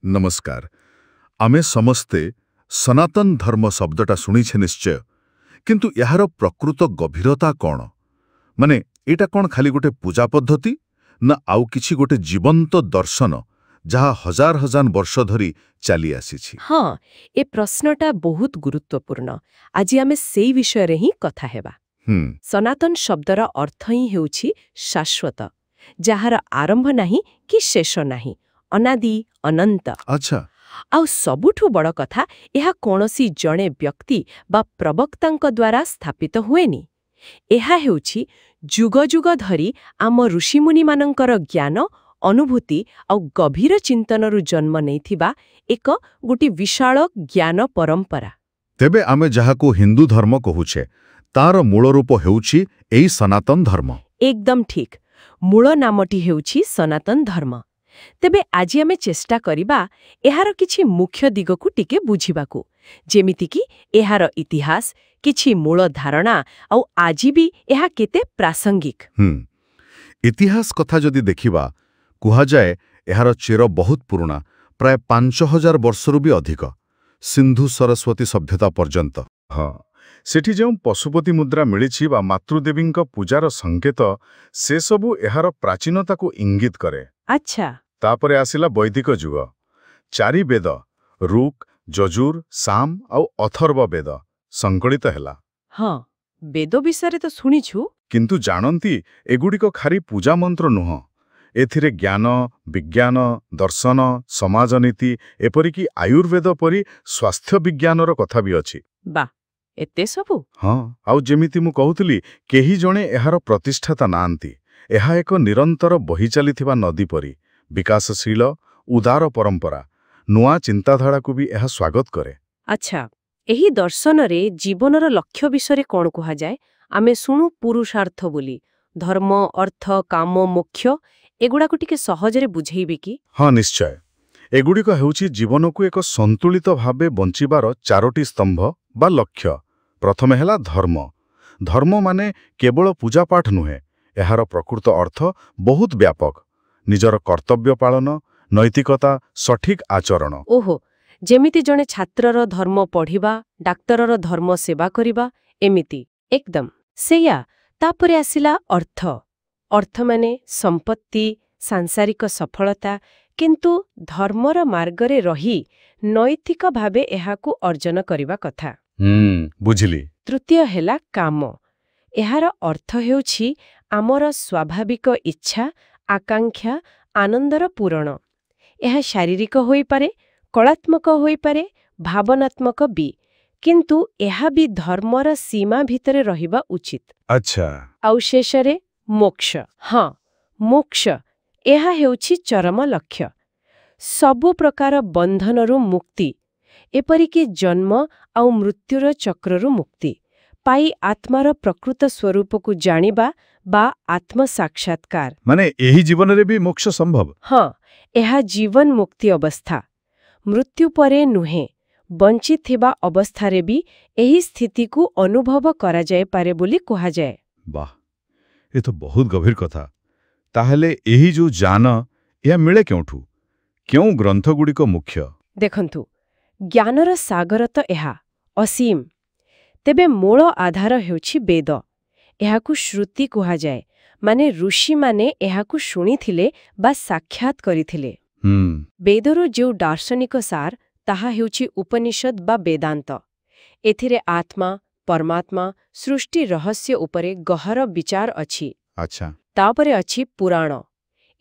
नमस्कार। आमे समस्ते सनातन धर्म शब्दटा शुणीछे निश्चय, किंतु यार प्रकृत गभीरता कौन? माने एटा कौन खाली गोटे पूजा पद्धति ना आउ किछि गोटे जीवंत दर्शन जहा हजार हजार वर्ष धरी चली आसीछि? हाँ, ए प्रश्नटा बहुत गुरुत्वपूर्ण। आज आमे सेई विषय रे ही कथा हेबा। सनातन शब्दर अर्थ ही हेउछि शाश्वत, जहार आरंभ नाही कि शेष नाही, अनादि अनंत। अच्छा। आउ सबुठु बड़ कथा, एहा कोनोसी जणे व्यक्ति बा प्रवक्तांक द्वारा स्थापित हुएनी। एहा हेउछि जुग जुग धरी आम ऋषिमुनि मानंकर ज्ञान, अनुभूति आउ गभीर चिंतनरु जन्म नेइथिबा एक गोटी विशाल ज्ञान परंपरा। तेबे आमे जहाको हिंदू धर्म कहुछे, तार मूल रूप हेउछि एई सनातन धर्म। एकदम ठीक। मूल नामटी हेउछि सनातन धर्म। तेबे आज आमे चेष्टा करिबा एहार किछि मुख्य दिगकु टिके बुझिबाकू, जेमिति कि एहार इतिहास, किछि मूल धारणा आउ आजि भी एहा केते प्रासंगिक। इतिहास कथा जदि देखिबा, कुहा जाए एहार चेर बहुत पुराना, प्राय 5000 वर्षरु भी अधिक, सिंधु सरस्वती सभ्यता पर्यंत। हाँ, सेठी जो पशुपति मुद्रा मिलिछि बा मातृदेवींक पूजार संकेत, से सबु एहार प्राचीनता को इंगित करे। अच्छा। तापरे आसिला वैदिक जुग। 4 वेद ऋक्, यजुर, साम आउ अथर्व वेद संकलित हैला। हाँ, वेद विषय तो शुणिछु, किंतु जानंती एगुड़िक खाली पूजा मंत्र नुह। एथिरे ज्ञान, विज्ञान, दर्शन, समाजनीति एपरिकी आयुर्वेद परी स्वास्थ्य विज्ञानर कथा भी अछि। बा, एते सबु? हाँ, आउ जेमिति मु कहूतली, केही जणे एहार प्रतिष्ठाता नांती। एहा एक निरंतर बही चलिथिबा नदी परी, विकासशील उदार परंपरा, नुआ चिंताधारा को भी एहा स्वागत करे। अच्छा, एही दर्शन रे जीवनर लक्ष्य विषय कोन कहा जाए? आमे सुनु पुरुषार्थ बोली, धर्म, अर्थ, काम, मोक्ष एगुडा को टिके सहजरे बुझेइबे कि? हाँ, निश्चय। एगुड़िक हेउछि जीवन को एक संतुलित भावे बंचिबार 4टी स्तंभ बा लक्ष्य। प्रथमे हेला धर्म। धर्म माने केवल पूजा पाठ नुहे, एहार प्रकृत अर्थ बहुत व्यापक। निजर कर्तव्य पालन, नैतिकता, सठिक आचरण। ओहो, जेमिति जणे छात्रर धर्म पढ़िबा, डाक्तरर धर्म सेवा करिबा, एमिति। एकदम सेया। तापरे आसिला अर्थ। अर्थ माने संपत्ति, सांसारिक सफलता, किंतु धर्मर मार्गरे रही नैतिक भावे एहाकु अर्जन करिबा कथा। बुझिली। तृतीय हेला काम। एहार अर्थ हेउछि आमर स्वाभाविक इच्छा, आकांक्षा, आनंदर पूरण। यह शारीरिक होई पारे, कलात्मक होई पारे, भावनात्मक भी, किंतु यह भी धर्मर सीमा भितरे रहिबा उचित। अच्छा। आउ शेषरे मोक्ष। हाँ, मोक्ष यह हेउछि चरम लक्ष्य। सबु प्रकार बंधनरु मुक्ति, एपरिकी जन्म आउ मृत्युर चक्ररु मुक्ति पाई आत्मार प्रकृत स्वरूप को जानिबा बा आत्म साक्षात्कार। माने एही जीवन रे भी मोक्ष संभव? हाँ, यह जीवन मुक्ति अवस्था। मृत्यु परे नुहे, बंचित थिबा अवस्थारे भी एही स्थिति को अनुभव करा जाय पारे बोली कहा जाए। वाह, ये तो बहुत गभीर कथा। ताहले एही जो जान या मिले क्योंठू? क्यों ग्रंथ गुडी को मुख्य? देखंतु, ज्ञानर सागर तो एहा असीम। तेबे मूल आधार हेउछि वेद। एहाकु श्रुति कहा जाए, माने ऋषि माने एहाकु शुणिथिले बा साक्षात करिथिले। वेदरो जो दार्शनिक सार ताहा हेउछि उपनिषद बा वेदांत। एथिरे आत्मा, परमात्मा, सृष्टि रहस्य उपरे गहर विचार अछि। अच्छा। तापरे अछि पुराण।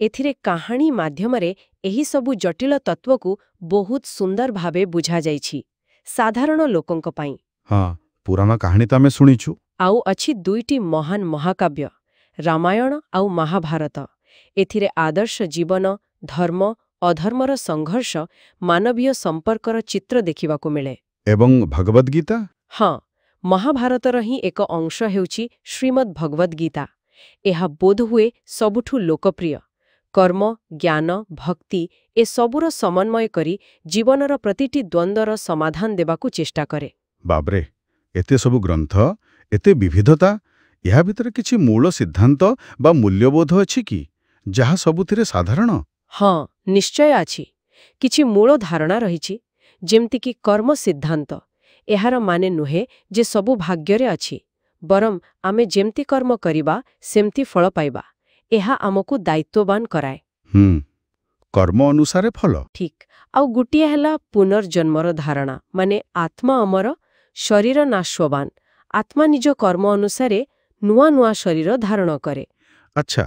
एथिरे कहानी माध्यमरे एही सबु जटिल तत्वकु बहुत सुंदर भावे बुझा जाइछि, साधारण लोकंक पाई। हाँ, पुराना कहानी तो आमे शुणिछु। आउ अछि 2टी महान महाकाव्य, रामायण आउ महाभारत। एथिरे आदर्श जीवन, धर्म अधर्मर संघर्ष, मानवीय संपर्कर चित्र देखिबाकु मिले। एवं भगवद गीता? हाँ, महाभारतर ही एक अंश हेउछि श्रीमद् भगवद गीता। एहा बोध हुए सबुठु लोकप्रिय। कर्म, ज्ञान, भक्ति ए सबुर समन्वय करी जीवनर प्रतिटी द्वंद्वर समाधान देबाकु चेष्टा करे। बाबरे, एते सबु ग्रंथ, एते विविधता, या भितर किछि मूल सिद्धांत बा मूल्यबोध अछि कि जहा सबुथिरे साधारण? हाँ, निश्चय अछि। କିଛି ମୂଳ ଧାରଣା ରହିଛି, ଯେମିତିକି କର୍ମ ସିଦ୍ଧାନ୍ତ। ଏହାର ମାନେ ନୁହେଁ ଯେ ସବୁ ଭାଗ୍ୟରେ ଅଛି, ବରଂ ଆମେ ଯେମିତି କର୍ମ କରିବା ସେମିତି ଫଳ ପାଇବା। ଏହା ଆମକୁ ଦାୟିତ୍ୱବାନ କରାଏ। କର୍ମ ଅନୁସାରେ ଫଳ। ଠିକ୍। ଆଉ ଗୋଟିଏ ହେଲା ପୁନର୍ଜନ୍ମର ଧାରଣା, ମାନେ ଆତ୍ମା ଅମର, ଶରୀର ନାଶବାନ। ଆତ୍ମା ନିଜ କର୍ମ ଅନୁସାରେ ନୂଆ ନୂଆ ଶରୀର ଧାରଣ କରେ। ଆଚ୍ଛା।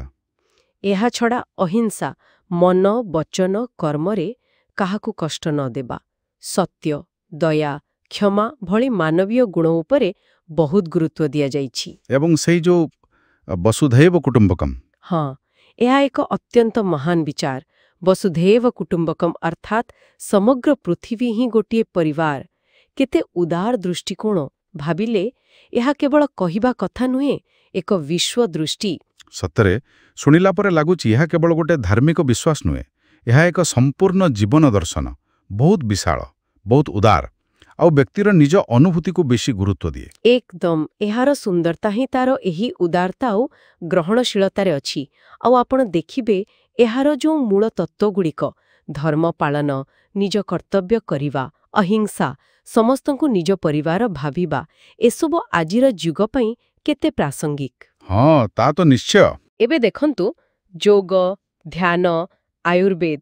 ଏହା ଛଡ଼ା ଅହିଂସା, ମନ, ବଚନ, କର୍ମରେ କାହାକୁ କଷ୍ଟ ନ ଦେବା, ସତ୍ୟ, ଦୟା, କ୍ଷମା ଭଳି ମାନବୀୟ ଗୁଣ ଉପରେ ବହୁତ ଗୁରୁତ୍ୱ ଦିଆଯାଇଛି। ଏବଂ ସେଇ ଯୋଉ ବସୁଧୈବ କୁଟୁମ୍ବକମ୍। ହଁ, ଏହା ଏକ ଅତ୍ୟନ୍ତ ମହାନ ବିଚାର। ବସୁଧୈବ କୁଟୁମ୍ବକମ୍ ଅର୍ଥାତ୍ ସମଗ୍ର ପୃଥିବୀ ହିଁ ଗୋଟିଏ ପରିବାର। କେତେ ଉଦାର ଦୃଷ୍ଟିକୋଣ! ଭାବିଲେ ଏହା କେବଳ କହିବା କଥା ନୁହେଁ, ଏକ ବିଶ୍ୱ ଦୃଷ୍ଟି। ସତରେ ଶୁଣିଲା ପରେ ଲାଗୁଛି ଏହା କେବଳ ଗୋଟେ ଧାର୍ମିକ ବିଶ୍ୱାସ ନୁହେଁ, ଏହା ଏକ ସମ୍ପୂର୍ଣ୍ଣ ଜୀବନ ଦର୍ଶନ। ବହୁତ ବିଶାଳ, ବହୁତ ଉଦାର, ଆଉ ବ୍ୟକ୍ତିର ନିଜ ଅନୁଭୂତିକୁ ବେଶୀ ଗୁରୁତ୍ୱ ଦିଏ। ଏକଦମ। ଏହାର ସୁନ୍ଦରତା ହିଁ ତାର ଏହି ଉଦାରତା ଆଉ ଗ୍ରହଣଶୀଳତାରେ ଅଛି। ଆଉ ଆପଣ ଦେଖିବେ, ଏହାର ଯେଉଁ ମୂଳ ତତ୍ତ୍ୱଗୁଡ଼ିକ, ଧର୍ମ ପାଳନ, ନିଜ କର୍ତ୍ତବ୍ୟ କରିବା, ଅହିଂସା, ସମସ୍ତଙ୍କୁ ନିଜ ପରିବାର ଭାବିବା, ଏସବୁ ଆଜିର ଯୁଗ ପାଇଁ କେତେ ପ୍ରାସଙ୍ଗିକ। ହଁ, ତା ତ ନିଶ୍ଚୟ। ଏବେ ଦେଖନ୍ତୁ, ଯୋଗ, ଧ୍ୟାନ, ଆୟୁର୍ବେଦ,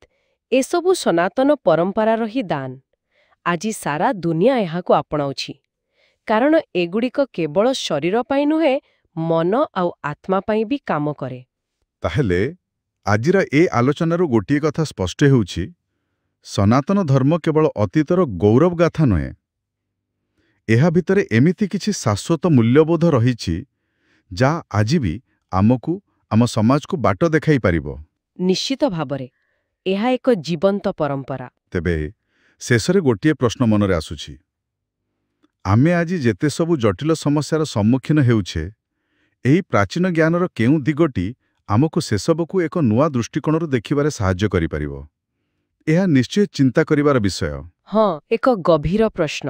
ଏସବୁ ସନାତନ ପରମ୍ପରାର ହିଁ ଦାନ। ଆଜି ସାରା ଦୁନିଆ ଏହାକୁ ଆପଣାଉଛି, କାରଣ ଏଗୁଡ଼ିକ କେବଳ ଶରୀର ପାଇଁ ନୁହେଁ, ମନ ଆଉ ଆତ୍ମା ପାଇଁ ବି କାମ କରେ। ତାହେଲେ ଆଜିର ଏ ଆଲୋଚନାରୁ ଗୋଟିଏ କଥା ସ୍ପଷ୍ଟ ହେଉଛି, ସନାତନ ଧର୍ମ କେବଳ ଅତୀତର ଗୌରବ ଗାଥା ନୁହେଁ, ଏହା ଭିତରେ ଏମିତି କିଛି ଶାଶ୍ୱତ ମୂଲ୍ୟବୋଧ ରହିଛି ଯାହା ଆଜି ବି ଆମକୁ, ଆମ ସମାଜକୁ ବାଟ ଦେଖାଇ ପାରିବ। ନିଶ୍ଚିତ ଭାବରେ ଏହା ଏକ ଜୀବନ୍ତ ପରମ୍ପରା। ତେବେ ଶେଷରେ ଗୋଟିଏ ପ୍ରଶ୍ନ ମନରେ ଆସୁଛି, ଆମେ ଆଜି ଯେତେ ସବୁ ଜଟିଳ ସମସ୍ୟାର ସମ୍ମୁଖୀନ ହେଉଛେ, ଏହି ପ୍ରାଚୀନ ଜ୍ଞାନର କେଉଁ ଦିଗଟି ଆମକୁ ସେସବୁକୁ ଏକ ନୂଆ ଦୃଷ୍ଟିକୋଣରୁ ଦେଖିବାରେ ସାହାଯ୍ୟ କରିପାରିବ? ଏହା ନିଶ୍ଚୟ ଚିନ୍ତା କରିବାର ବିଷୟ। ହଁ, ଏକ ଗଭୀର ପ୍ରଶ୍ନ।